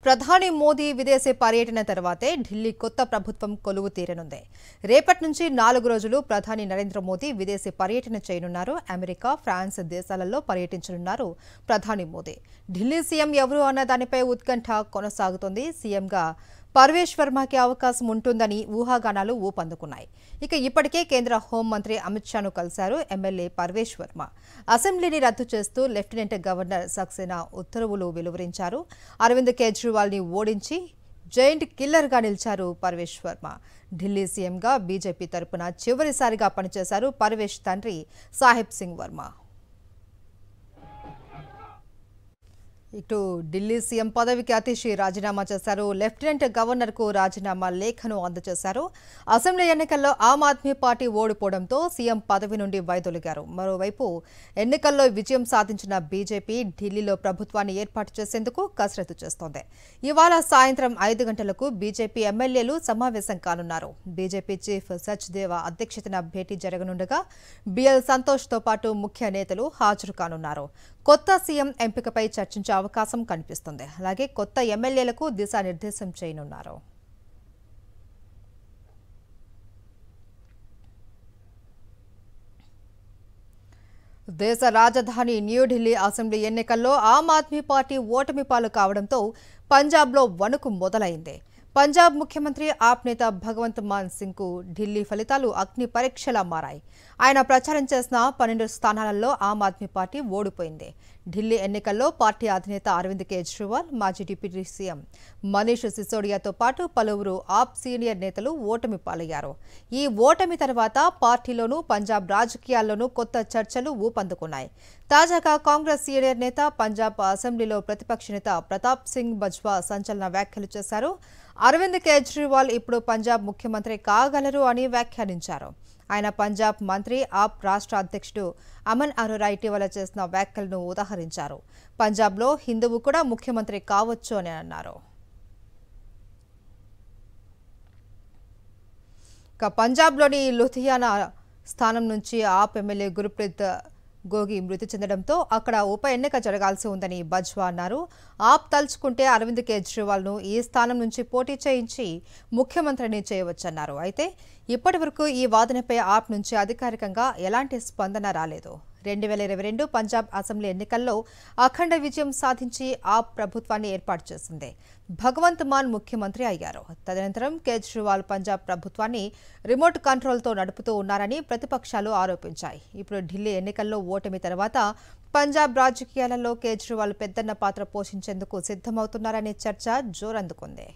ప్రధాని మోదీ విదేశీ పర్యటన తర్వాతే ఢిల్లీ కొత్త ప్రభుత్వం కొలువు తీరనుంది. రేపటి నుంచి 4 రోజులు ప్రధాని నరేంద్ర మోదీ విదేశీ పర్యటన చేయనున్నారు. అమెరికా, ఫ్రాన్స్ దేశాలలో పర్యటించనున్నారు ప్రధాని మోదీ. ఢిల్లీ సీఎం ఎవరు అన్న దానిపై ఉత్కంఠ కొనసాగుతోంది. సీఎంగా పర్వేష్ వర్మకి అవకాశం ఉంటుందని ఊహాగానాలు ఊపందుకున్నాయి. ఇప్పటికే కేంద్ర హోంమంత్రి అమిత్ షాను కలిశారు ఎమ్మెల్యే పర్వేష్ వర్మ. అసెంబ్లీని రద్దు చేస్తూ లెఫ్టినెంట్ గవర్నర్ సక్సేనా ఉత్తర్వులు వెలువరించారు. అరవింద్ కేజ్రీవాల్ని ఓడించి జైంట్ కిల్లర్గా నిలిచారు పర్వేష్ వర్మ. ఢిల్లీ సీఎంగా బీజేపీ తరపున చివరిసారిగా పనిచేశారు పర్వేష్ తండ్రి సాహిబ్ సింగ్ వర్మ. ఇటు ఢిల్లీ సీఎం పదవికి అతిషి రాజీనామా చేశారు. లెఫ్టినెంట్ గవర్నర్కు రాజీనామా లేఖను అందజేశారు. అసెంబ్లీ ఎన్నికల్లో ఆమ్ ఆద్మీ పార్టీ ఓడిపోవడంతో సీఎం పదవి నుండి వైదొలిగారు. మరోవైపు ఎన్నికల్లో విజయం సాధించిన బీజేపీ ఢిల్లీలో ప్రభుత్వాన్ని ఏర్పాటు చేసేందుకు కసరత్తు చేస్తోంది. ఇవాళ సాయంత్రం 5 గంటలకు బీజేపీ ఎమ్మెల్యేలు సమావేశం కానున్నారు. బీజేపీ చీఫ్ సచ్దేవా అధ్యక్షతన భేటీ జరగనుండగా బిఎల్ సంతోష్తో పాటు ముఖ్య నేతలు హాజరు కానున్నారు. కొత్త సీఎం ఎంపికపై చర్చించే అవకాశం కనిపిస్తుంది. అలాగే కొత్త ఎమ్మెల్యేలకు దిశానిర్దేశం చేయనున్నారు. దేశ రాజధాని న్యూఢిల్లీ అసెంబ్లీ ఎన్నికల్లో ఆమ్ ఆద్మీ పార్టీ ఓటమి పాలు కావడంతో పంజాబ్లో వణుకు మొదలైంది. పంజాబ్ ముఖ్యమంత్రి ఆప్ నేత భగవంత్ మాన్ సింగ్కు ఢిల్లీ ఫలితాలు అగ్ని పరీక్షలా మారాయి. ఆయన ప్రచారం చేసిన 12 స్థానాలలో ఆమ్ ఆద్మీ పార్టీ ఓడిపోయింది. ఢిల్లీ ఎన్నికల్లో పార్టీ అధినేత అరవింద్ కేజ్రీవాల్, మాజీ డిప్యూటీ సీఎం మనీష్ సిసోడియాతో పాటు పలువురు ఆప్ సీనియర్ నేతలు ఓటమి పాలయ్యారు. ఈ ఓటమి తర్వాత పార్టీలోనూ పంజాబ్ రాజకీయాల్లోనూ కొత్త చర్చలు ఊపందుకున్నాయి. తాజాగా కాంగ్రెస్ సీనియర్ నేత, పంజాబ్ అసెంబ్లీలో ప్రతిపక్ష నేత ప్రతాప్ సింగ్ బజ్వా సంచలన వ్యాఖ్యలు చేశారు. అరవింద్ కేజ్రీవాల్ ఇప్పుడు పంజాబ్ ముఖ్యమంత్రి కాగలరు అని వ్యాఖ్యానించారు. ఆయన పంజాబ్ మంత్రి, ఆప్ రాష్ట్ర అధ్యక్షుడు అమన్ అరోరా ఇటీవల చేసిన వ్యాఖ్యలను ఉదాహరించారు. పంజాబ్లో హిందువు కూడా ముఖ్యమంత్రి కావచ్చు అని అన్నారు. పంజాబ్లోని లుధియానా స్థానం నుంచి ఆప్ ఎమ్మెల్యే గుర్ప్రీత్ గోగి మృతి చెందడంతో అక్కడ ఉప ఎన్నిక జరగాల్సి ఉందని బజ్వా అన్నారు. ఆప్ తలుచుకుంటే అరవింద్ కేజ్రీవాల్ను ఈ స్థానం నుంచి పోటీ చేయించి ముఖ్యమంత్రిని చేయవచ్చన్నారు. అయితే ఇప్పటి వరకు ఈ వాదనపై ఆప్ నుంచి అధికారికంగా ఎలాంటి స్పందన రాలేదు. 2022 పంజాబ్ అసెంబ్లీ ఎన్నికల్లో అఖండ విజయం సాధించి ఆప్ ప్రభుత్వాన్ని ఏర్పాటు చేసింది. భగవంత్ మాన్ ముఖ్యమంత్రి అయ్యారు. తదనంతరం కేజ్రీవాల్ పంజాబ్ ప్రభుత్వాన్ని రిమోట్ కంట్రోల్తో నడుపుతూ ఉన్నారని ప్రతిపక్షాలు ఆరోపించాయి. ఇప్పుడు ఢిల్లీ ఎన్నికల్లో ఓటమి తర్వాత పంజాబ్ రాజకీయాలలో కేజ్రీవాల్ పెద్దన్న పాత్ర పోషించేందుకు సిద్ధమవుతున్నారనే చర్చ జోరందుకుంది.